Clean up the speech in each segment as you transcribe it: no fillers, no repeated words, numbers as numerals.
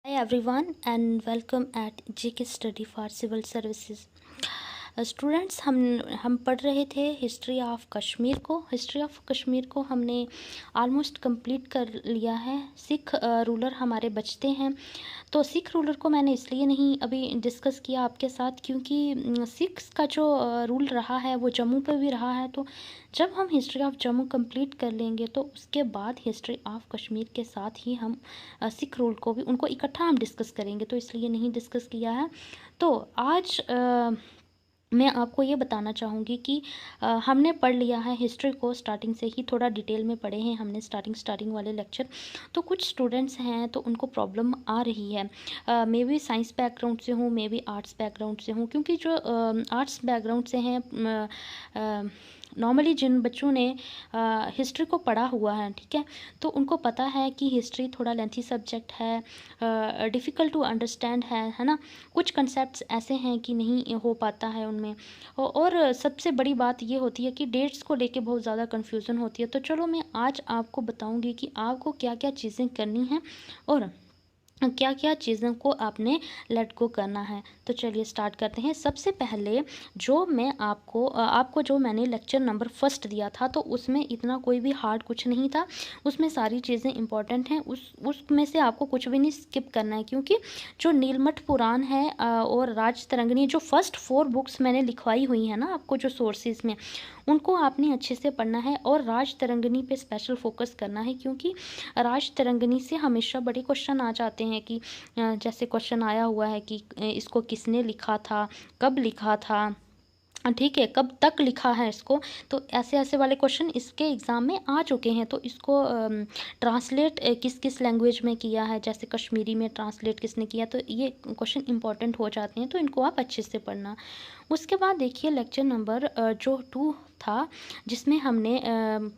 Hi everyone and welcome at JK Study for Civil Services. Students हम पढ़ रहे थे हिस्ट्री ऑफ कश्मीर को हमने ऑलमोस्ट कंप्लीट कर लिया है। सिख रूलर हमारे बचते हैं, तो सिख रूलर को मैंने इसलिए नहीं अभी डिस्कस किया आपके साथ क्योंकि सिख्स का जो रूल रहा है वो जम्मू पे भी रहा है। तो जब हम हिस्ट्री ऑफ जम्मू कंप्लीट कर लेंगे तो उसके बाद हिस्ट्री ऑफ कश्मीर के साथ ही हम सिख रूल को भी उनको इकट्ठा हम डिस्कस करेंगे, तो इसलिए नहीं डिस्कस किया है। तो आज मैं आपको ये बताना चाहूँगी कि हमने पढ़ लिया है हिस्ट्री को, स्टार्टिंग से ही थोड़ा डिटेल में पढ़े हैं हमने स्टार्टिंग वाले लेक्चर। तो कुछ स्टूडेंट्स हैं तो उनको प्रॉब्लम आ रही है, मे बी साइंस बैकग्राउंड से हूँ, मे बी आर्ट्स बैकग्राउंड से हूँ, क्योंकि जो आर्ट्स बैकग्राउंड से हैं नॉर्मली जिन बच्चों ने हिस्ट्री को पढ़ा हुआ है, ठीक है, तो उनको पता है कि हिस्ट्री थोड़ा लेंथी सब्जेक्ट है, डिफ़िकल्ट टू अंडरस्टैंड है ना। कुछ कंसेप्ट्स ऐसे हैं कि नहीं हो पाता है उनमें, और सबसे बड़ी बात ये होती है कि डेट्स को लेके बहुत ज़्यादा कन्फ्यूज़न होती है। तो चलो मैं आज आपको बताऊंगी कि आपको क्या क्या चीज़ें करनी हैं और क्या क्या चीज़ों को आपने लेट गो करना है। तो चलिए स्टार्ट करते हैं। सबसे पहले जो मैं आपको जो मैंने लेक्चर नंबर फर्स्ट दिया था, तो उसमें इतना कोई भी हार्ड कुछ नहीं था, उसमें सारी चीज़ें इंपॉर्टेंट हैं, उसमें से आपको कुछ भी नहीं स्किप करना है, क्योंकि जो नीलमठ पुराण है और राजतरंगिणी, जो फर्स्ट 4 बुक्स मैंने लिखवाई हुई है ना आपको जो सोर्सेज में, उनको आपने अच्छे से पढ़ना है और राजतरंगिणी पे स्पेशल फोकस करना है, क्योंकि राजतरंगिणी से हमेशा बड़े क्वेश्चन आ जाते हैं कि जैसे क्वेश्चन आया हुआ है कि इसको किसने लिखा था, कब लिखा था, ठीक है, कब तक लिखा है इसको। तो ऐसे ऐसे वाले क्वेश्चन इसके एग्ज़ाम में आ चुके हैं। तो इसको ट्रांसलेट किस किस लैंग्वेज में किया है, जैसे कश्मीरी में ट्रांसलेट किसने किया, तो ये क्वेश्चन इंपॉर्टेंट हो जाते हैं, तो इनको आप अच्छे से पढ़ना। उसके बाद देखिए लेक्चर नंबर जो 2 था, जिसमें हमने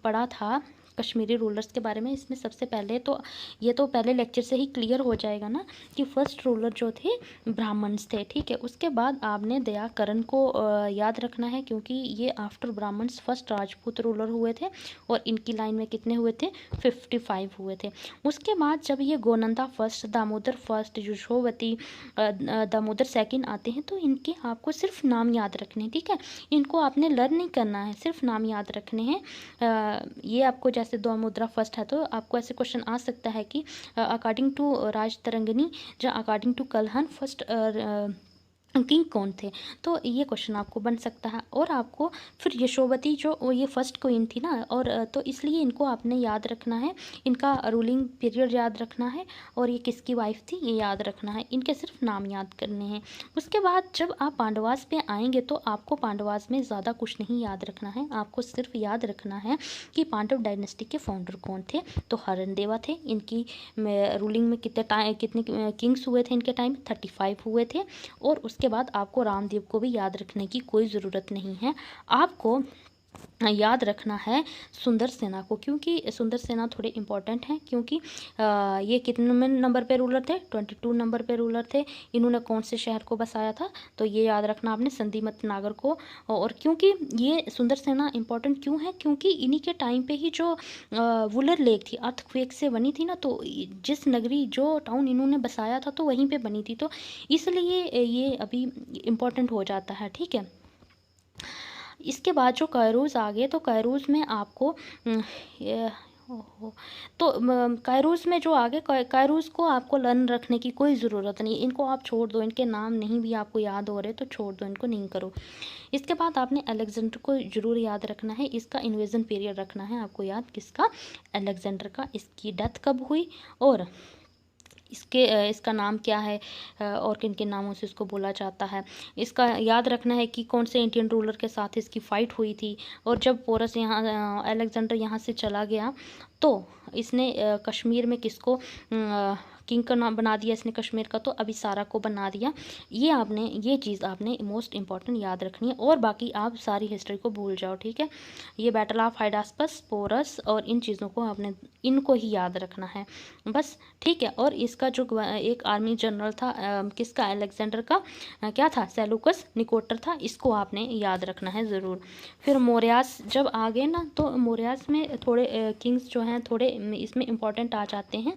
पढ़ा था कश्मीरी रूलर्स के बारे में। इसमें सबसे पहले तो ये तो पहले लेक्चर से ही क्लियर हो जाएगा ना कि फर्स्ट रूलर जो थे ब्राह्मण्स थे, ठीक है। उसके बाद आपने दयाकरण को याद रखना है, क्योंकि ये after Brahmans first Rajput ruler हुए थे और इनकी लाइन में कितने हुए थे, 55 हुए थे। उसके बाद जब ये Gonanda first, Damodar first, Yashovati, Damodar second आते हैं, तो इनके आपको सिर्फ नाम याद रखने हैं, ठीक है। इनको आपने लर्न नहीं करना है, सिर्फ नाम याद रखने हैं। ये आपको जैसे दामोदरा फर्स्ट है तो आपको ऐसे क्वेश्चन आ सकता है कि अकॉर्डिंग टू राजतरंगिणी या according to Kalhana first king कौन थे, तो ये क्वेश्चन आपको बन सकता है। और आपको फिर यशोवती जो ये फर्स्ट क्वीन थी ना, और तो इसलिए इनको आपने याद रखना है, इनका रूलिंग पीरियड याद रखना है और ये किसकी वाइफ थी ये याद रखना है। इनके सिर्फ नाम याद करने हैं। उसके बाद जब आप पांडवास पे आएंगे तो आपको पांडवास में ज़्यादा कुछ नहीं याद रखना है, आपको सिर्फ याद रखना है कि पांडव डायनेस्टी के फाउंडर कौन थे। तो हरणदेवा थे, इनकी रूलिंग में कितने किंग्स हुए थे इनके टाइम, 35 हुए थे। और उसके बाद आपको रामदेव को भी याद रखने की कोई ज़रूरत नहीं है, आपको याद रखना है सुंदर सेना को, क्योंकि सुंदर सेना थोड़े इंपॉर्टेंट हैं, क्योंकि ये कितने नंबर पे रूलर थे, 22 नंबर पे रूलर थे। इन्होंने कौन से शहर को बसाया था, तो ये याद रखना आपने, संधिमत नागर को। और क्योंकि ये सुंदर सेना इंपॉर्टेंट क्यों है, क्योंकि इन्हीं के टाइम पे ही जो वुलर लेक थी अर्थक्वेक से बनी थी ना, तो जिस नगरी जो टाउन इन्होंने बसाया था तो वहीं पर बनी थी, तो इसलिए ये अभी इम्पोर्टेंट हो जाता है, ठीक है। इसके बाद जो कैरोज़ आ गए, तो कैरोज़ में आपको तो कैरोज़ में जो आगे कैरोज़ को आपको लर्न रखने की कोई ज़रूरत नहीं, इनको आप छोड़ दो, इनके नाम नहीं भी आपको याद हो रहे तो छोड़ दो, इनको नहीं करो। इसके बाद आपने अलेक्जेंडर को ज़रूर याद रखना है, इसका इन्वेजन पीरियड रखना है आपको याद, किसका, अलेक्जेंडर का, इसकी डेथ कब हुई और इसका नाम क्या है और किन किन नामों से इसको बोला जाता है। इसका याद रखना है कि कौन से इंडियन रूलर के साथ इसकी फ़ाइट हुई थी, और जब पोरस यहाँ अलेक्जेंडर यहाँ से चला गया तो इसने कश्मीर में किसको किंग का नाम बना दिया इसने कश्मीर का, तो अभिसारा को बना दिया। ये चीज़ आपने मोस्ट इंपॉर्टेंट याद रखनी है, और बाकी आप सारी हिस्ट्री को भूल जाओ, ठीक है। ये बैटल ऑफ हाइडास्पस, पोरस और इन चीज़ों को आपने इनको ही याद रखना है बस, ठीक है। और इसका जो एक आर्मी जनरल था किसका, अलेक्जेंडर का क्या था, सेलूकस निकोटर था, इसको आपने याद रखना है ज़रूर। फिर मौर्यास जब आ गए ना, तो मौर्यास में थोड़े किंग्स जो हैं थोड़े इसमें इम्पोर्टेंट आ जाते हैं,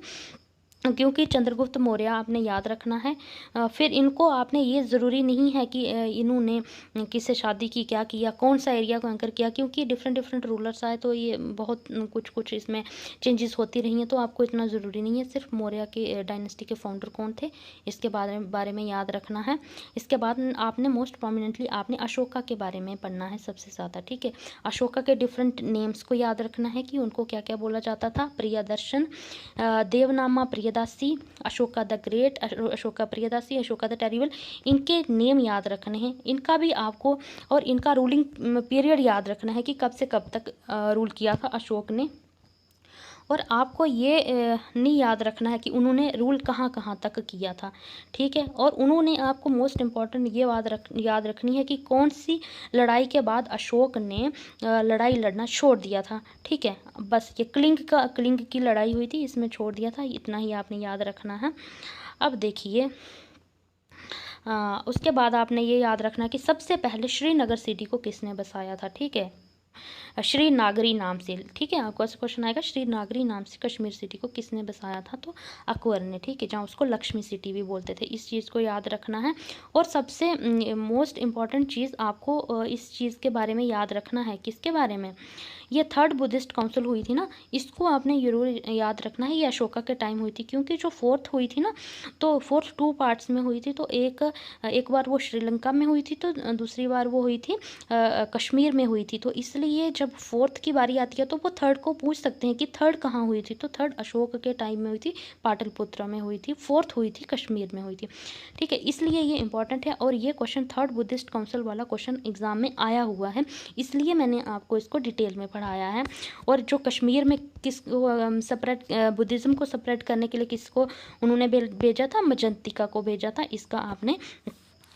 क्योंकि चंद्रगुप्त मौर्य आपने याद रखना है। फिर इनको आपने, ये ज़रूरी नहीं है कि इन्होंने किससे शादी की, क्या किया, कौन सा एरिया कंकर किया, क्योंकि डिफरेंट डिफरेंट रूलर्स आए तो ये बहुत कुछ कुछ इसमें चेंजेस होती रही हैं, तो आपको इतना ज़रूरी नहीं है। सिर्फ मौर्य के डायनेस्टी के फाउंडर कौन थे इसके बारे में याद रखना है। इसके बाद आपने मोस्ट प्रोमिनेंटली आपने अशोका के बारे में पढ़ना है सबसे ज़्यादा, ठीक है। अशोका के डिफरेंट नेम्स को याद रखना है कि उनको क्या क्या बोला जाता था। Priyadarshan, Devanama Priyadasi, Ashoka the great, Ashoka Priyadasi, Ashoka the terrible, इनके नेम याद रखने हैं। इनका भी आपको, और इनका रूलिंग पीरियड याद रखना है कि कब से कब तक रूल किया था अशोक ने। और आपको ये नहीं याद रखना है कि उन्होंने रूल कहाँ कहाँ तक किया था, ठीक है। और उन्होंने, आपको मोस्ट इम्पॉर्टेंट ये याद रखनी है कि कौन सी लड़ाई के बाद अशोक ने लड़ाई लड़ना छोड़ दिया था, ठीक है। बस ये क्लिंग की लड़ाई हुई थी, इसमें छोड़ दिया था, इतना ही आपने याद रखना है। अब देखिए, उसके बाद आपने ये याद रखना कि सबसे पहले श्रीनगर सिटी को किसने बसाया था, ठीक है। श्रीनागरी नाम से, ठीक है। आपको ऐसा क्वेश्चन आएगा, श्रीनागरी नाम से कश्मीर सिटी को किसने बसाया था, तो अकबर ने, ठीक है, जहाँ उसको लक्ष्मी सिटी भी बोलते थे। इस चीज़ को याद रखना है। और सबसे मोस्ट इम्पॉर्टेंट चीज़ आपको इस चीज़ के बारे में याद रखना है, किसके बारे में, ये थर्ड बुद्धिस्ट काउंसिल हुई थी ना, इसको आपने जरूर याद रखना है। ये अशोका के टाइम हुई थी, क्योंकि जो फोर्थ हुई थी ना, तो फोर्थ 2 पार्ट्स में हुई थी। तो एक बार वो श्रीलंका में हुई थी, तो दूसरी बार वो हुई थी कश्मीर में हुई थी। तो इसलिए जब फोर्थ की बारी आती है तो वो थर्ड को पूछ सकते हैं कि थर्ड कहाँ हुई थी, तो थर्ड अशोक के टाइम में हुई थी, पाटलिपुत्र में हुई थी। फोर्थ हुई थी कश्मीर में हुई थी, ठीक है। इसलिए ये इंपॉर्टेंट है। और ये क्वेश्चन थर्ड बुद्धिस्ट काउंसिल वाला क्वेश्चन एग्जाम में आया हुआ है, इसलिए मैंने आपको इसको डिटेल में पढ़ाया है। और जो कश्मीर में किस सेपरेट बुद्धिज़्म को सेपरेट करने के लिए किसको उन्होंने भेजा था, मजंतिका को भेजा था, इसका आपने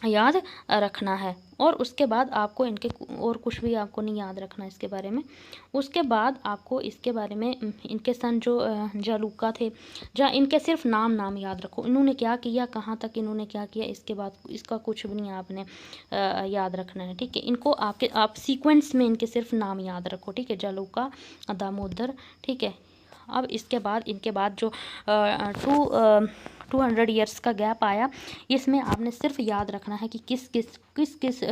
याद रखना है। और उसके बाद आपको इनके और कुछ भी आपको नहीं याद रखना इसके बारे में। उसके बाद आपको इसके बारे में इनके सन जो जालूका थे, जहाँ इनके सिर्फ नाम याद रखो, इन्होंने क्या किया, कहाँ तक इन्होंने क्या किया, इसके बाद इसका कुछ भी नहीं आपने याद रखना है, ठीक है। इनको आप सीक्वेंस में इनके सिर्फ नाम याद रखो, ठीक है। जालूका, दामोदर, ठीक है। अब इसके बाद इनके बाद जो 200 ईयर्स का गैप आया, इसमें आपने सिर्फ याद रखना है कि किस किस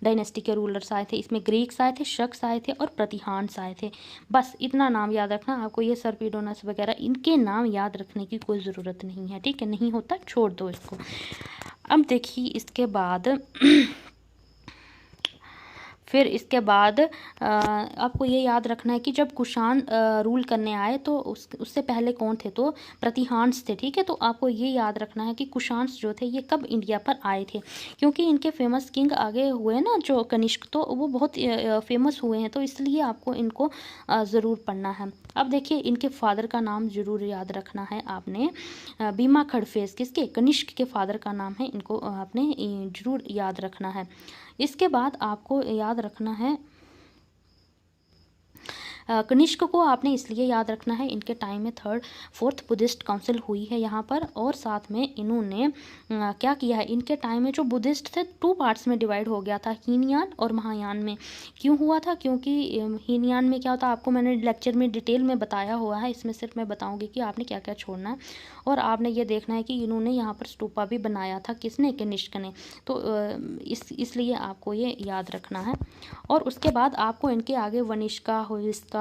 डायनेस्टी के रूलर्स आए थे। इसमें ग्रीक्स आए थे, शक्स आए थे और प्रतिहांस आए थे। बस इतना नाम याद रखना आपको। ये सर्पिडोनस वगैरह इनके नाम याद रखने की कोई ज़रूरत नहीं है, ठीक है। नहीं होता छोड़ दो इसको। अब देखिए इसके बाद फिर इसके बाद आपको ये याद रखना है कि जब कुषाण रूल करने आए तो उससे पहले कौन थे, तो प्रतिहांस थे, ठीक है। तो आपको ये याद रखना है कि कुषाण जो थे ये कब इंडिया पर आए थे, क्योंकि इनके फेमस किंग आगे हुए ना, जो कनिष्क, तो वो बहुत फेमस हुए हैं, तो इसलिए आपको इनको ज़रूर पढ़ना है। अब देखिए इनके फादर का नाम ज़रूर याद रखना है आपने, बीमा खड़फेस, किसके, कनिष्क के फादर का नाम है, इनको आपने ज़रूर याद रखना है। इसके बाद आपको याद रखना है, कनिष्क को आपने इसलिए याद रखना है, इनके टाइम में फोर्थ बुद्धिस्ट काउंसिल हुई है यहाँ पर। और साथ में इन्होंने क्या किया है, इनके टाइम में जो बुद्धिस्ट थे 2 पार्ट्स में डिवाइड हो गया था, हीनयान और महायान में। क्यों हुआ था, क्योंकि हीनयान में क्या होता है आपको मैंने लेक्चर में डिटेल में बताया हुआ है, इसमें सिर्फ मैं बताऊँगी कि आपने क्या क्या छोड़ना है। और आपने ये देखना है कि इन्होंने यहाँ पर स्तूपा भी बनाया था, किसने, कनिष्क ने। तो इसलिए आपको ये याद रखना है। और उसके बाद आपको इनके आगे वनिष्का, होलिस्का,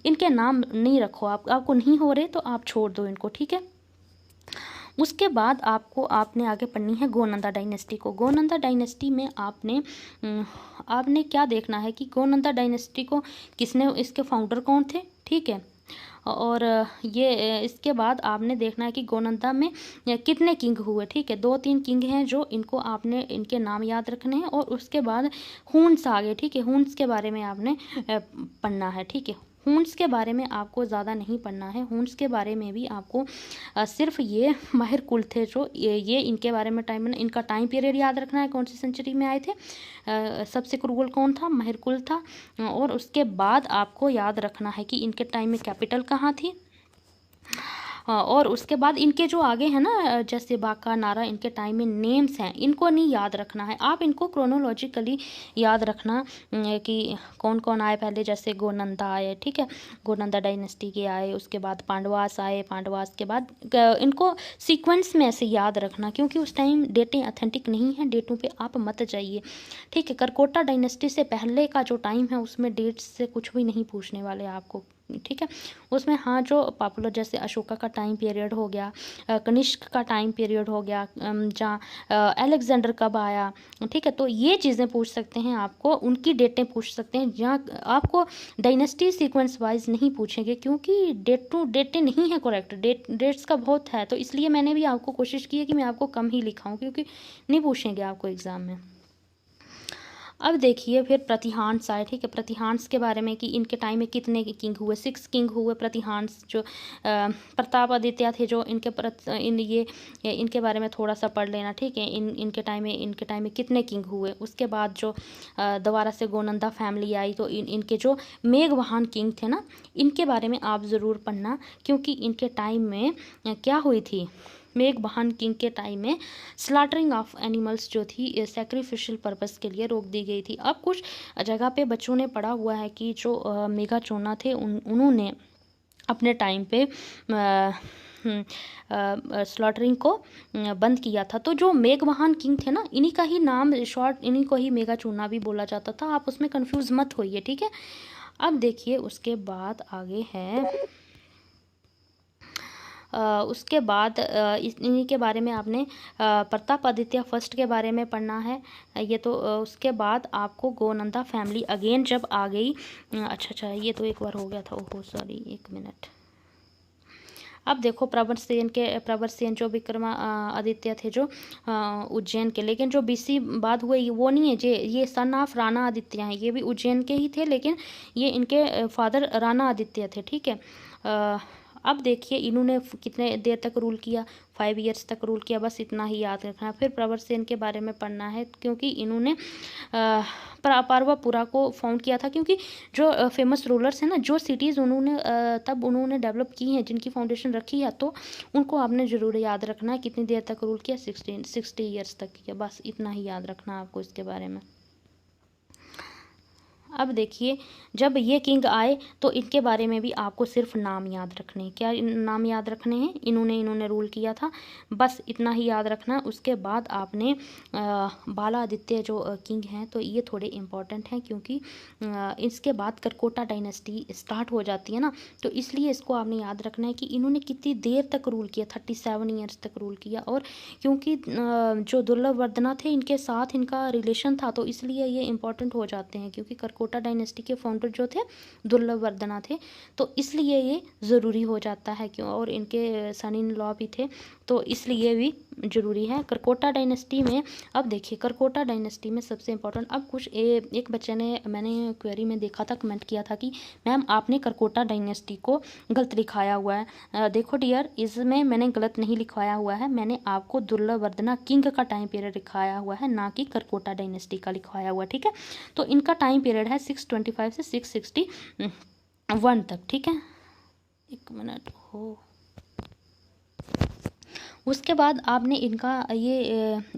इनके नाम नहीं रखो, आपको नहीं हो रहे तो आप छोड़ दो इनको, ठीक है। उसके बाद आपने आगे पढ़नी है गोनंदा डायनेस्टी को। गोनंदा डायनेस्टी में आपने क्या देखना है कि गोनंदा डायनेस्टी को किसने, इसके फाउंडर कौन थे, ठीक है। और ये इसके बाद आपने देखना है कि गोनंदा में कितने किंग हुए, ठीक है। 2-3 किंग हैं जो इनको आपने इनके नाम याद रखने हैं। और उसके बाद हुन्स आ गए, ठीक है। हुन्स के बारे में आपने पढ़ना है, ठीक है। हुन्स के बारे में आपको ज़्यादा नहीं पढ़ना है। हुन्स के बारे में भी आपको सिर्फ ये माहिर कुल थे जो ये इनके बारे में इनका टाइम पीरियड याद रखना है, कौन सी सेंचुरी में आए थे, सबसे क्रूअल कौन था, माहिर कुल था। और उसके बाद आपको याद रखना है कि इनके टाइम में कैपिटल कहाँ थी। और उसके बाद इनके जो आगे है ना, जैसे बाका नारा, इनके टाइम में नेम्स हैं, इनको नहीं याद रखना है, आप इनको क्रोनोलॉजिकली याद रखना कि कौन कौन आए पहले। जैसे गोनंदा आए, ठीक है, गोनंदा डायनेस्टी के आए, उसके बाद पांडवास आए, पांडवास के बाद इनको सीक्वेंस में ऐसे याद रखना, क्योंकि उस टाइम डेटें अथेंटिक नहीं हैं, डेटों पे आप मत जाइए, ठीक है। करकोटा डायनेस्टी से पहले का जो टाइम है उसमें डेट्स से कुछ भी नहीं पूछने वाले आपको, ठीक है। उसमें हाँ जो पॉपुलर, जैसे अशोका का टाइम पीरियड हो गया, कनिष्क का टाइम पीरियड हो गया, जहाँ अलेक्जेंडर कब आया, ठीक है, तो ये चीज़ें पूछ सकते हैं आपको, उनकी डेटें पूछ सकते हैं। जहाँ आपको डायनेस्टी सीक्वेंस वाइज नहीं पूछेंगे, क्योंकि डेटें नहीं है करेक्ट, डेट्स का बहुत है, तो इसलिए मैंने भी आपको कोशिश की है कि मैं आपको कम ही लिखाऊं, क्योंकि नहीं पूछेंगे आपको एग्ज़ाम में। अब देखिए फिर प्रतिहांस आए, ठीक है। प्रतिहांस के बारे में कि इनके टाइम में कितने किंग हुए, 6 किंग हुए प्रतिहांस। जो प्रताप आदित्य थे, जो इनके बारे में थोड़ा सा पढ़ लेना, ठीक है। इनके टाइम में कितने किंग हुए। उसके बाद जो दोबारा से गोनंदा फैमिली आई, तो इनके जो मेघवाहन किंग थे ना, इनके बारे में आप ज़रूर पढ़ना, क्योंकि इनके टाइम में क्या हुई थी, मेघवाहन किंग के टाइम में स्लाटरिंग ऑफ एनिमल्स जो थी सैक्रिफिशियल पर्पस के लिए रोक दी गई थी। अब कुछ जगह पे बच्चों ने पढ़ा हुआ है कि जो मेघाचोना थे उन्होंने अपने टाइम पे स्लॉटरिंग को बंद किया था। तो जो मेघवाहन किंग थे ना, इन्हीं का ही नाम शॉर्ट, इन्हीं को ही मेघाचोना भी बोला जाता था, आप उसमें कंफ्यूज मत होइए, ठीक है। अब देखिए उसके बाद आगे है, उसके बाद इन्हीं के बारे में आपने प्रताप आदित्य फर्स्ट के बारे में पढ़ना है ये तो। उसके बाद आपको गोनंदा फैमिली अगेन जब आ गई, अच्छा ये तो एक बार हो गया था, ओहो सॉरी, एक मिनट। अब देखो प्रवरसेन जो विक्रमादित्य थे, जो उज्जैन के, लेकिन जो बीसी बाद हुए वो नहीं है, ये सन ऑफ राणा आदित्य हैं, ये भी उज्जैन के ही थे, लेकिन ये इनके फादर राणा आदित्य थे, ठीक है। अब देखिए इन्होंने कितने देर तक रूल किया, 5 ईयर्स तक रूल किया, बस इतना ही याद रखना। फिर प्रवरसेन के बारे में पढ़ना है, क्योंकि इन्होंने पारवापुरा को फाउंड किया था, क्योंकि जो फेमस रूलर्स हैं ना, जो सिटीज़ उन्होंने डेवलप की हैं, जिनकी फाउंडेशन रखी है, तो उनको आपने ज़रूर याद रखना है। कितनी देर तक रूल किया, 60 ईयर्स तक किया, बस इतना ही याद रखना आपको इसके बारे में। अब देखिए जब ये किंग आए तो इनके बारे में भी आपको सिर्फ नाम याद रखने हैं। क्या नाम याद रखने हैं, इन्होंने रूल किया था, बस इतना ही याद रखना है। उसके बाद आपने बाला आदित्य जो किंग हैं, तो ये थोड़े इम्पॉर्टेंट हैं, क्योंकि इसके बाद करकोटा डायनेस्टी स्टार्ट हो जाती है ना, तो इसलिए इसको आपने याद रखना है कि इन्होंने कितनी देर तक रूल किया, 37 ईयर्स तक रूल किया। और क्योंकि जो दुर्लभवर्धना थे, इनके साथ इनका रिलेशन था, तो इसलिए ये इंपॉर्टेंट हो जाते हैं, क्योंकि करकोटा डायनेस्टी के फाउंडर जो थे दुर्लभवर्धना थे, तो इसलिए ये ज़रूरी हो जाता है। क्यों, और इनके सन इन लॉ भी थे, तो इसलिए भी ज़रूरी है करकोटा डायनेस्टी में। अब देखिए करकोटा डायनेस्टी में सबसे इम्पोर्टेंट, अब कुछ एक बच्चे ने, मैंने क्वेरी में देखा था, कमेंट किया था कि मैम आपने करकोटा डायनेस्टी को गलत लिखाया हुआ है। देखो डियर, इसमें मैंने गलत नहीं लिखवाया हुआ है, मैंने आपको दुर्लभवर्धना किंग का टाइम पीरियड लिखाया हुआ है, ना कि करकोटा डायनेस्टी का लिखवाया हुआ, ठीक है। तो इनका टाइम पीरियड है 625 से 661 तक, ठीक है। एक मिनट हो, उसके बाद आपने इनका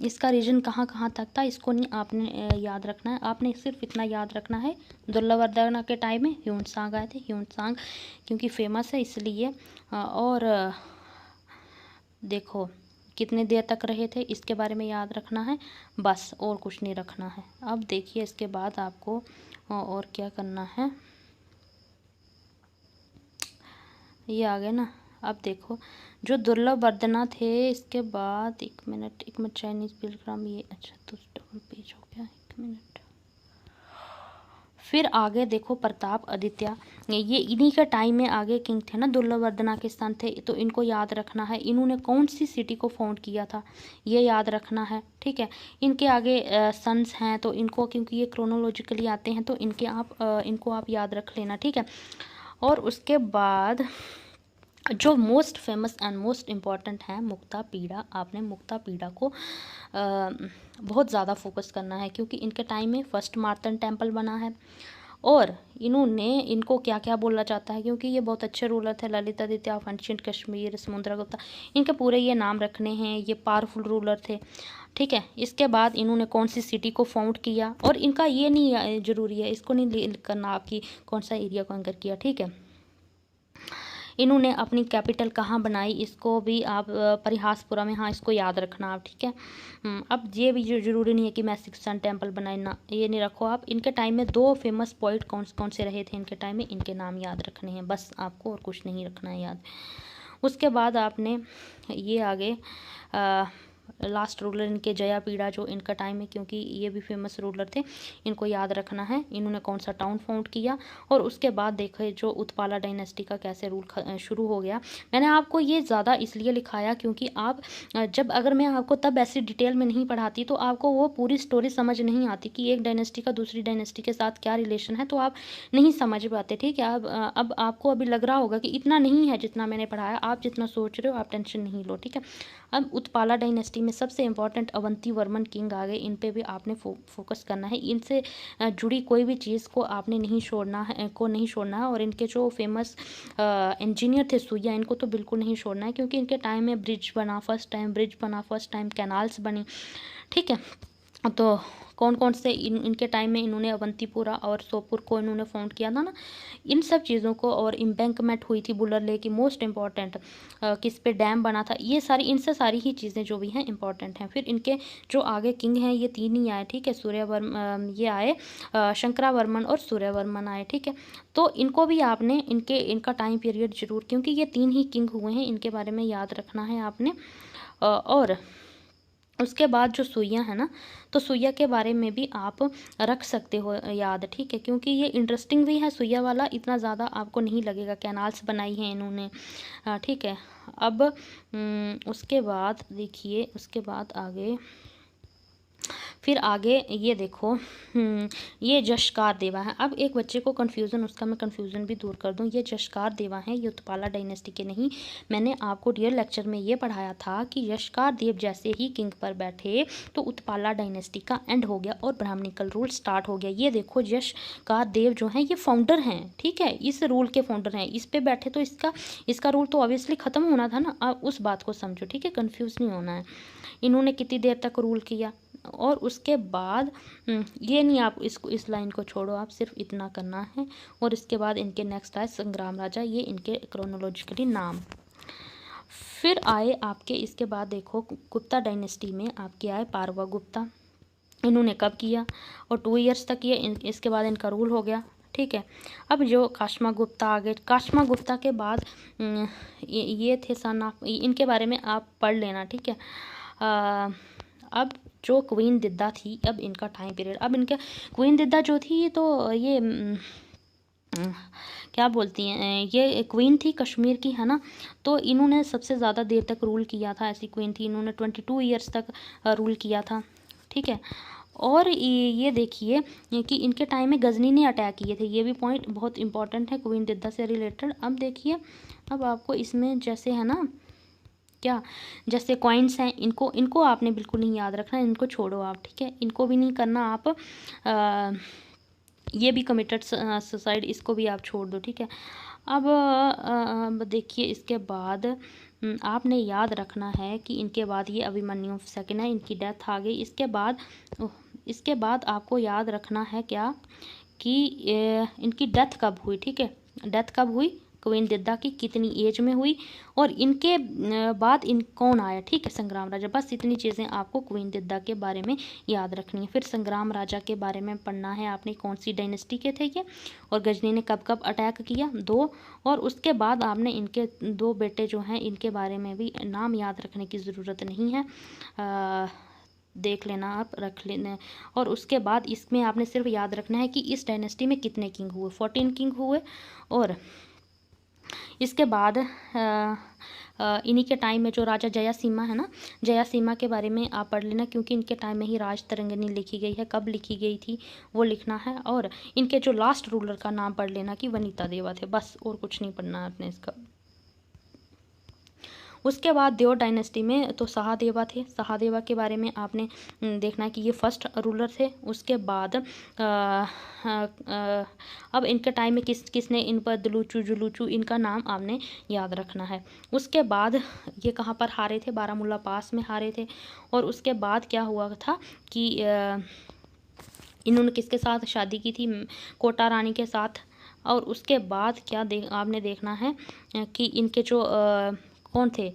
इसका रीजन कहाँ कहाँ तक था, इसको नहीं आपने याद रखना है। आपने सिर्फ इतना याद रखना है, दुर्लभवर्धना के टाइम में ह्यूनसांग आए थे, ह्यूनसांग क्योंकि फेमस है इसलिए। और देखो कितने देर तक रहे थे, इसके बारे में याद रखना है, बस और कुछ नहीं रखना है। अब देखिए इसके बाद आपको और क्या करना है, ये आ गए ना। अब देखो जो दुर्लभवर्धना थे, इसके बाद एक मिनट चाइनीज पिलग्राम, ये अच्छा तो डबल पेज हो गया, एक मिनट। फिर आगे देखो प्रताप आदित्य, ये इन्हीं के टाइम में आगे किंग थे ना, दुर्लभवर्धना के सन थे, तो इनको याद रखना है। इन्होंने कौन सी सिटी को फाउंड किया था, ये याद रखना है, ठीक है। इनके आगे सन्स हैं, तो इनको, क्योंकि ये क्रोनोलॉजिकली आते हैं, तो इनको आप याद रख लेना, ठीक है। और उसके बाद जो most famous and most important है मुक्तापीड़ा, आपने मुक्तापीड़ा को बहुत ज़्यादा फोकस करना है, क्योंकि इनके टाइम में फर्स्ट मार्तंड टेम्पल बना है। और इनको क्या क्या बोला जाता है, क्योंकि ये बहुत अच्छे रूलर थे। ललितादित्य ऑफ एंशिएंट कश्मीर, समुद्रगुप्ता, इनके पूरे ये नाम रखने हैं, ये पावरफुल रूलर थे, ठीक है। इसके बाद इन्होंने कौन सी सिटी को फाउंड किया, और इनका ये नहीं जरूरी है, इसको नहीं करना आपकी कौन सा एरिया को अंकर किया, ठीक है। इन्होंने अपनी कैपिटल कहाँ बनाई, इसको भी आप परिहासपुरा में, हाँ इसको याद रखना आप, ठीक है। अब ये भी जरूरी नहीं है कि मैसिक सन टेम्पल बनाए ना, ये नहीं रखो आप। इनके टाइम में 2 फेमस पोइट कौन से रहे थे इनके टाइम में, इनके नाम याद रखने हैं बस आपको, और कुछ नहीं रखना है याद। उसके बाद आपने ये आगे लास्ट रूलर इनके जयापीड़ा, जो इनका टाइम है, क्योंकि ये भी फेमस रूलर थे, इनको याद रखना है। इन्होंने कौन सा टाउन फाउंड किया, और उसके बाद देखे जो उत्पाला डायनेस्टी का कैसे रूल शुरू हो गया। मैंने आपको ये ज़्यादा इसलिए लिखाया क्योंकि आप जब अगर मैं आपको तब ऐसी डिटेल में नहीं पढ़ाती तो आपको वो पूरी स्टोरी समझ नहीं आती कि एक डायनेस्टी का दूसरी डायनेस्टी के साथ क्या रिलेशन है, तो आप नहीं समझ पाते, ठीक है। अब आपको अभी लग रहा होगा कि इतना नहीं है जितना मैंने पढ़ाया, आप जितना सोच रहे हो आप टेंशन नहीं लो, ठीक है। अब उत्पाला डायनेस्टी में सबसे इंपॉर्टेंट अवंती वर्मन किंग आ गए, इन पे भी आपने फोकस करना है। इनसे जुड़ी कोई भी चीज़ को आपने नहीं छोड़ना है, और इनके जो फेमस इंजीनियर थे सुइया, इनको तो बिल्कुल नहीं छोड़ना है, क्योंकि इनके टाइम में फर्स्ट टाइम कैनाल्स बनी, ठीक है। तो कौन कौन से इनके टाइम में इन्होंने अवंतीपुरा और सोपुर को इन्होंने फाउंड किया था ना, इन सब चीज़ों को, और एम्बैंकमेंट हुई थी बुलर लेक की, मोस्ट इम्पॉर्टेंट किस पे डैम बना था, ये सारी इनसे सारी ही चीज़ें जो भी हैं इंपॉर्टेंट हैं। फिर इनके जो आगे किंग हैं ये 3 ही आए, ठीक है। ये आए शंकरावर्मन और सूर्यवर्मन आए, ठीक है। तो इनको भी आपने इनका टाइम पीरियड जरूर, क्योंकि ये 3 ही किंग हुए हैं, इनके बारे में याद रखना है आपने। और उसके बाद जो सुइया है ना, तो सुइया के बारे में भी आप रख सकते हो याद, ठीक है, क्योंकि ये इंटरेस्टिंग भी है। सुइया वाला इतना ज़्यादा आपको नहीं लगेगा, कैनाल्स बनाई हैं इन्होंने, ठीक है। अब उसके बाद देखिए, उसके बाद आगे फिर आगे ये देखो, ये जशकार देवा है। अब एक बच्चे को कन्फ्यूज़न, उसका मैं कन्फ्यूज़न भी दूर कर दूं, ये जशकार देवा हैं, ये उत्पाला डायनेस्टी के नहीं। मैंने आपको डियर लेक्चर में ये पढ़ाया था कि यशकार देव जैसे ही किंग पर बैठे तो उत्पाला डायनेस्टी का एंड हो गया और ब्राह्मणिकल रूल स्टार्ट हो गया। ये देखो यशकार देव जो हैं ये फाउंडर हैं, ठीक है, इस रूल के फाउंडर हैं, इस पे बैठे तो इसका रूल तो ऑब्वियसली ख़त्म होना था ना। अब उस बात को समझो, ठीक है, कन्फ्यूज़ नहीं होना है। इन्होंने कितनी देर तक रूल किया, और उसके बाद ये नहीं, आप इस लाइन को छोड़ो, आप सिर्फ इतना करना है। और इसके बाद इनके नेक्स्ट आए संग्राम राजा, ये इनके क्रोनोलॉजिकली नाम। फिर आए आपके इसके बाद देखो गुप्ता डायनेस्टी में आपके आए पारवा गुप्ता। इन्होंने कब किया, और 2 ईयर्स तक ये इसके बाद इनका रूल हो गया, ठीक है। अब जो काशमा गुप्ता आ गए, काशमा गुप्ता के बाद ये थे सन ऑफ, इनके बारे में आप पढ़ लेना, ठीक है। अब जो क्वीन दिद्दा थी, अब इनका टाइम पीरियड, अब इनका क्वीन दिद्दा जो थी तो ये क्या बोलती हैं, ये क्वीन थी कश्मीर की, है ना। तो इन्होंने सबसे ज़्यादा देर तक रूल किया था, ऐसी क्वीन थी, इन्होंने 22 ईयर्स तक रूल किया था, ठीक है। और ये देखिए कि इनके टाइम में गजनी ने अटैक किए थे, ये भी पॉइंट बहुत इंपॉर्टेंट है क्वीन दिद्दा से रिलेटेड। अब देखिए, अब आपको इसमें जैसे है ना क्या, जैसे कॉइन्स हैं, इनको आपने बिल्कुल नहीं याद रखना, इनको छोड़ो आप, ठीक है, इनको भी नहीं करना आप। ये भी कमिटेड सुसाइड, इसको भी आप छोड़ दो, ठीक है। अब देखिए इसके बाद आपने याद रखना है कि इनके बाद ये अभिमन्यु सेकंड है, इनकी डेथ आ गई। इसके बाद आपको याद रखना है क्या कि इनकी डेथ कब हुई, ठीक है, डेथ कब हुई क्वीन दिद्दा की, कितनी एज में हुई, और इनके बाद कौन आया, ठीक है, संग्राम राजा। बस इतनी चीज़ें आपको क्वीन दिद्दा के बारे में याद रखनी है। फिर संग्राम राजा के बारे में पढ़ना है आपने, कौन सी डायनेस्टी के थे ये, और गजनी ने कब कब अटैक किया, 2। और उसके बाद आपने इनके 2 बेटे जो हैं इनके बारे में भी नाम याद रखने की ज़रूरत नहीं है, देख लेना आप, रख लेना। और उसके बाद इसमें आपने सिर्फ याद रखना है कि इस डायनेस्टी में कितने किंग हुए, 14 किंग हुए। और इसके बाद इन्हीं के टाइम में जो राजा जयासीमा है ना, जयासीमा के बारे में आप पढ़ लेना, क्योंकि इनके टाइम में ही राज तरंगिणी लिखी गई है, कब लिखी गई थी वो लिखना है। और इनके जो लास्ट रूलर का नाम पढ़ लेना कि वनिता देवा थे, बस और कुछ नहीं पढ़ना आपने इसका। उसके बाद देव डायनेस्टी में तो सहादेवा थे। सहादेवा के बारे में आपने देखना है कि ये फर्स्ट रूलर थे। उसके बाद अब इनके टाइम में किसने इन पर दलूचू जुलूचू इनका नाम आपने याद रखना है। उसके बाद ये कहाँ पर हारे थे, बारामूला पास में हारे थे। और उसके बाद क्या हुआ था कि इन्होंने किसके साथ शादी की थी, कोटा रानी के साथ। और उसके बाद क्या आपने देखना है कि इनके जो कौन थे,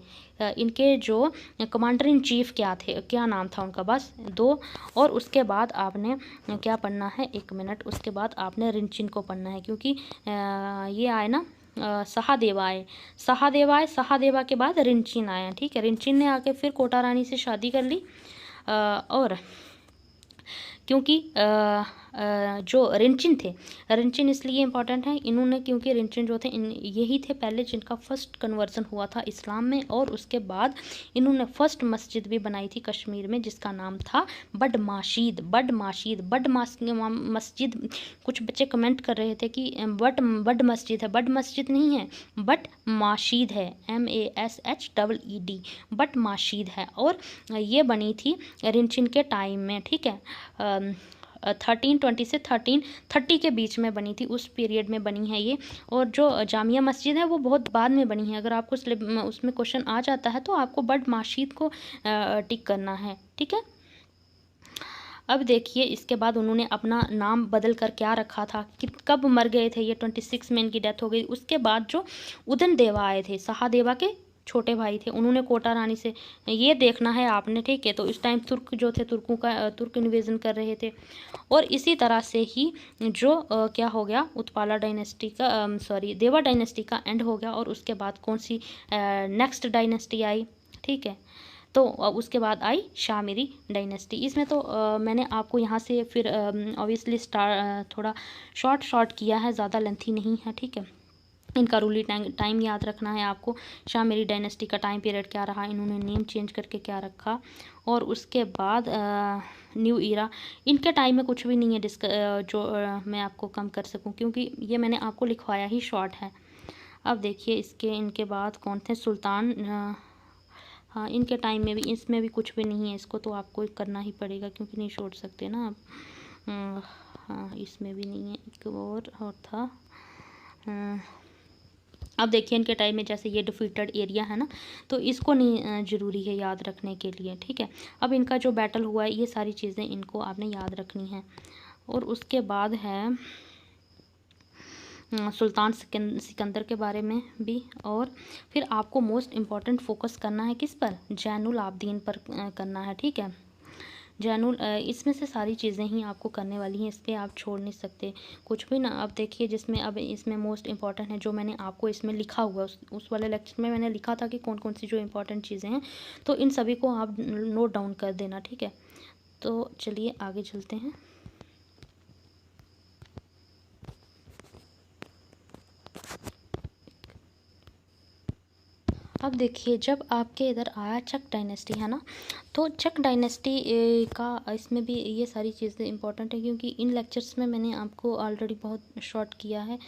इनके जो कमांडर इन चीफ क्या नाम था उनका, बस 2। और उसके बाद आपने क्या पढ़ना है, 1 मिनट, उसके बाद आपने रिंचिन को पढ़ना है, क्योंकि ये आए ना सहादेवा आए, सहादेवा के बाद रिंचिन आए, ठीक है। रिंचिन ने आके फिर कोटा रानी से शादी कर ली। और क्योंकि जो रिंचिन थे, रिंचिन इसलिए इम्पॉर्टेंट है इन्होंने, क्योंकि रिंचिन जो थे यही थे पहले जिनका फर्स्ट कन्वर्जन हुआ था इस्लाम में। और उसके बाद इन्होंने फर्स्ट मस्जिद भी बनाई थी कश्मीर में, जिसका नाम था बडमाशीद। मस्जिद, कुछ बच्चे कमेंट कर रहे थे कि बड मस्जिद है, बड मस्जिद नहीं है, बट माशीद है, MASHEED, बट माशीद है। और ये बनी थी रिंचिन के टाइम में, ठीक है। 1320 से 1330 के बीच में बनी थी, उस पीरियड में बनी है ये। और जो जामिया मस्जिद है वो बहुत बाद में बनी है। अगर आपको उसमें क्वेश्चन आ जाता है तो आपको बड माशीद को टिक करना है, ठीक है। अब देखिए इसके बाद उन्होंने अपना नाम बदल कर क्या रखा था, कि कब मर गए थे ये, 26 में इनकी डेथ हो गई। उसके बाद जो उदन देवा आए थे, सहादेवा के छोटे भाई थे, उन्होंने कोटा रानी से, ये देखना है आपने, ठीक है। तो इस टाइम तुर्क जो थे, तुर्क इन्वेजन कर रहे थे। और इसी तरह से ही जो क्या हो गया, उत्पाला डायनेस्टी का देवा डायनेस्टी का एंड हो गया। और उसके बाद कौन सी नेक्स्ट डायनेस्टी आई, ठीक है। तो उसके बाद आई शामिरी डायनेस्टी। इसमें तो मैंने आपको यहाँ से फिर ऑब्वियसली थोड़ा शॉर्ट किया है, ज़्यादा लेंथी नहीं है, ठीक है। इनका रूलिंग टाइम याद रखना है आपको, शामिरी डायनेस्टी का टाइम पीरियड क्या रहा, इन्होंने नेम चेंज करके क्या रखा। और उसके बाद न्यू ईरा, इनके टाइम में कुछ भी नहीं है जो मैं आपको कम कर सकूं, क्योंकि ये मैंने आपको लिखवाया ही शॉर्ट है। अब देखिए इनके बाद कौन थे, सुल्तान। हाँ, इनके टाइम में भी, इसमें भी कुछ भी नहीं है, इसको तो आपको करना ही पड़ेगा क्योंकि नहीं छोड़ सकते ना आप। हाँ, इसमें भी नहीं है, एक और था। अब देखिए इनके टाइम में जैसे ये डिफीटेड एरिया है ना, तो इसको नहीं ज़रूरी है याद रखने के लिए, ठीक है। अब इनका जो बैटल हुआ है, ये सारी चीज़ें इनको आपने याद रखनी है। और उसके बाद है सुल्तान सिकंदर के बारे में भी। और फिर आपको मोस्ट इम्पॉर्टेंट फोकस करना है किस पर, जैनुल आबदीन पर करना है, ठीक है। जैनुल, इसमें से सारी चीज़ें ही आपको करने वाली हैं, इस पर आप छोड़ नहीं सकते कुछ भी ना। अब देखिए जिसमें अब इसमें मोस्ट इम्पॉर्टेंट है, जो मैंने आपको इसमें लिखा हुआ, उस वाले लेक्चर में मैंने लिखा था कि कौन कौन सी जो इम्पोर्टेंट चीज़ें हैं, तो इन सभी को आप नोट डाउन कर देना, ठीक है। तो चलिए आगे चलते हैं। अब देखिए जब आपके इधर आया चक डायनेस्टी, है ना, तो चक डायनेस्टी का इसमें भी ये सारी चीज़ें इंपॉर्टेंट है, क्योंकि इन लेक्चर्स में मैंने आपको ऑलरेडी बहुत शॉर्ट किया है,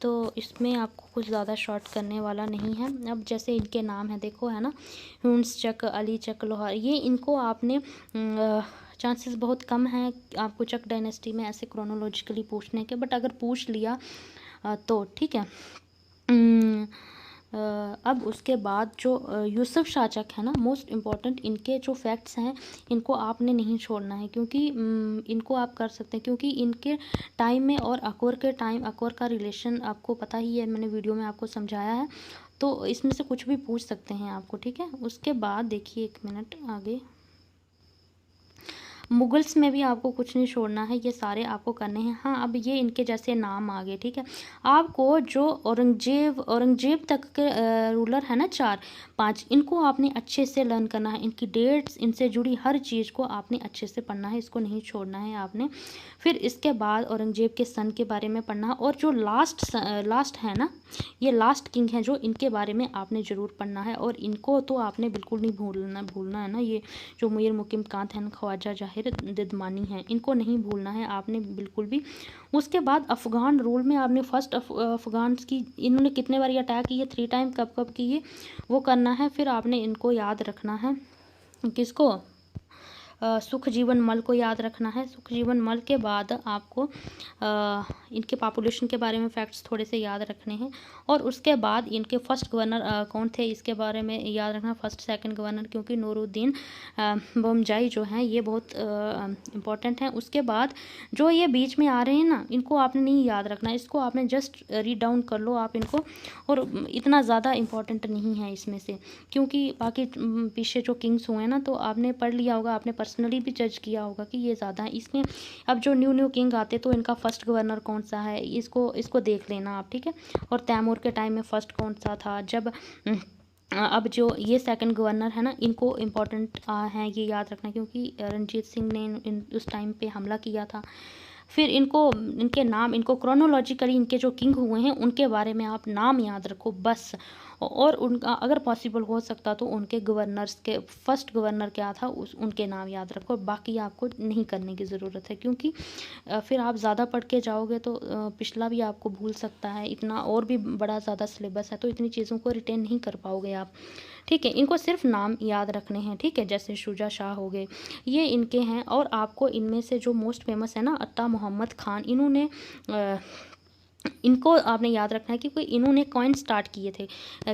तो इसमें आपको कुछ ज़्यादा शॉर्ट करने वाला नहीं है। अब जैसे इनके नाम है, देखो, है ना, हुन्स चक, अली चक, लोहार, ये इनको आपने चांसेस बहुत कम है आपको चक डायनेस्टी में ऐसे क्रोनोलॉजिकली पूछने के, बट अगर पूछ लिया तो ठीक है। अब उसके बाद जो यूसुफ शाह चक है ना, मोस्ट इम्पॉर्टेंट, इनके जो फैक्ट्स हैं इनको आपने नहीं छोड़ना है, क्योंकि इनको आप कर सकते हैं, क्योंकि इनके टाइम में और अकबर के टाइम, अकबर का रिलेशन आपको पता ही है, मैंने वीडियो में आपको समझाया है, तो इसमें से कुछ भी पूछ सकते हैं आपको, ठीक है। उसके बाद देखिए 1 मिनट आगे, मुगल्स में भी आपको कुछ नहीं छोड़ना है, ये सारे आपको करने हैं। हाँ, अब ये इनके जैसे नाम आ गए, ठीक है। आपको जो औरंगजेब तक के रूलर है ना, 4-5, इनको आपने अच्छे से लर्न करना है, इनकी डेट्स, इनसे जुड़ी हर चीज़ को आपने अच्छे से पढ़ना है, इसको नहीं छोड़ना है आपने। फिर इसके बाद औरंगजेब के सन के बारे में पढ़ना, और जो लास्ट है ना, ये लास्ट किंग है जो, इनके बारे में आपने ज़रूर पढ़ना है। और इनको तो आपने बिल्कुल नहीं भूलना है ना, ये जो मुईर मुकीम कांत है, ख्वाजा ताहिर दिदमानी हैं, इनको नहीं भूलना है आपने बिल्कुल भी। उसके बाद अफ़गान रूल में आपने फर्स्ट अफ़गान की इन्होंने कितने बार अटैक किए, 3 टाइम, कब कब किए वो करना है। फिर आपने इनको याद रखना है, किसको, सुखजीवन मल को याद रखना है। सुखजीवन मल के बाद आपको इनके पॉपुलेशन के बारे में फैक्ट्स थोड़े से याद रखने हैं। और उसके बाद इनके फर्स्ट गवर्नर कौन थे इसके बारे में याद रखना, फर्स्ट सेकंड गवर्नर, क्योंकि नूरुद्दीन बमजाई जो हैं ये बहुत इम्पोर्टेंट हैं। उसके बाद जो ये बीच में आ रहे हैं ना, इनको आपने नहीं याद रखना, इसको आपने जस्ट रीड डाउन कर लो आप इनको, और इतना ज़्यादा इम्पोर्टेंट नहीं है इसमें से, क्योंकि बाकी पीछे जो किंग्स हुए हैं ना तो आपने पढ़ लिया होगा, आपने पर्सनली भी जज किया होगा कि ये ज़्यादा है। इसमें अब जो न्यू किंग आते तो इनका फर्स्ट गवर्नर कौन सा है, इसको देख लेना आप, ठीक है। और तैमूर के टाइम में फर्स्ट कौन सा था, जब अब जो ये सेकंड गवर्नर है ना, इनको इम्पोर्टेंट हैं ये याद रखना, क्योंकि रणजीत सिंह ने उस टाइम पे हमला किया था। फिर इनके नाम, इनको क्रोनोलॉजिकली इनके जो किंग हुए हैं उनके बारे में आप नाम याद रखो बस। और उनका अगर पॉसिबल हो सकता तो उनके गवर्नर्स के फर्स्ट गवर्नर क्या था उनके नाम याद रखो, बाकी आपको नहीं करने की ज़रूरत है, क्योंकि फिर आप ज़्यादा पढ़ के जाओगे तो पिछला भी आपको भूल सकता है, इतना और भी बड़ा ज़्यादा सिलेबस है तो इतनी चीज़ों को रिटेन नहीं कर पाओगे आप, ठीक है। इनको सिर्फ नाम याद रखने हैं, ठीक है, जैसे शुजा शाह हो गए, ये इनके हैं। और आपको इनमें से जो मोस्ट फेमस है ना, अत्ता मोहम्मद खान, इनको आपने याद रखना है क्योंकि इन्होंने कॉइन स्टार्ट किए थे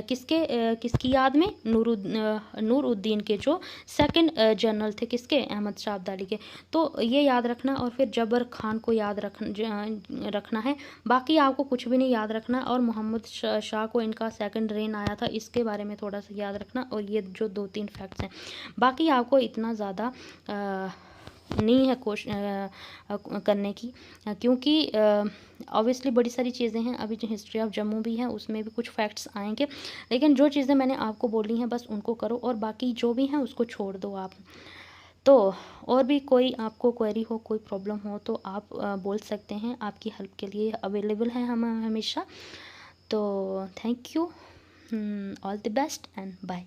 किसकी याद में, नूरुद्दीन के जो सेकंड जनरल थे, किसके, अहमद शाह अब्दाली के, तो ये याद रखना। और फिर जबर खान को याद रखना है, बाकी आपको कुछ भी नहीं याद रखना। और मोहम्मद शाह को इनका सेकंड रेन आया था, इसके बारे में थोड़ा सा याद रखना। और ये जो 2-3 फैक्ट्स हैं, बाकी आपको इतना ज़्यादा नहीं है करने की, क्योंकि ऑब्वियसली बड़ी सारी चीज़ें हैं। अभी जो हिस्ट्री ऑफ जम्मू भी है उसमें भी कुछ फैक्ट्स आएंगे, लेकिन जो चीज़ें मैंने आपको बोली हैं बस उनको करो, और बाकी जो भी हैं उसको छोड़ दो आप। तो और भी कोई आपको क्वेरी हो, कोई प्रॉब्लम हो तो आप बोल सकते हैं, आपकी हेल्प के लिए अवेलेबल हैं हम हमेशा। तो thank you, all the best and bye.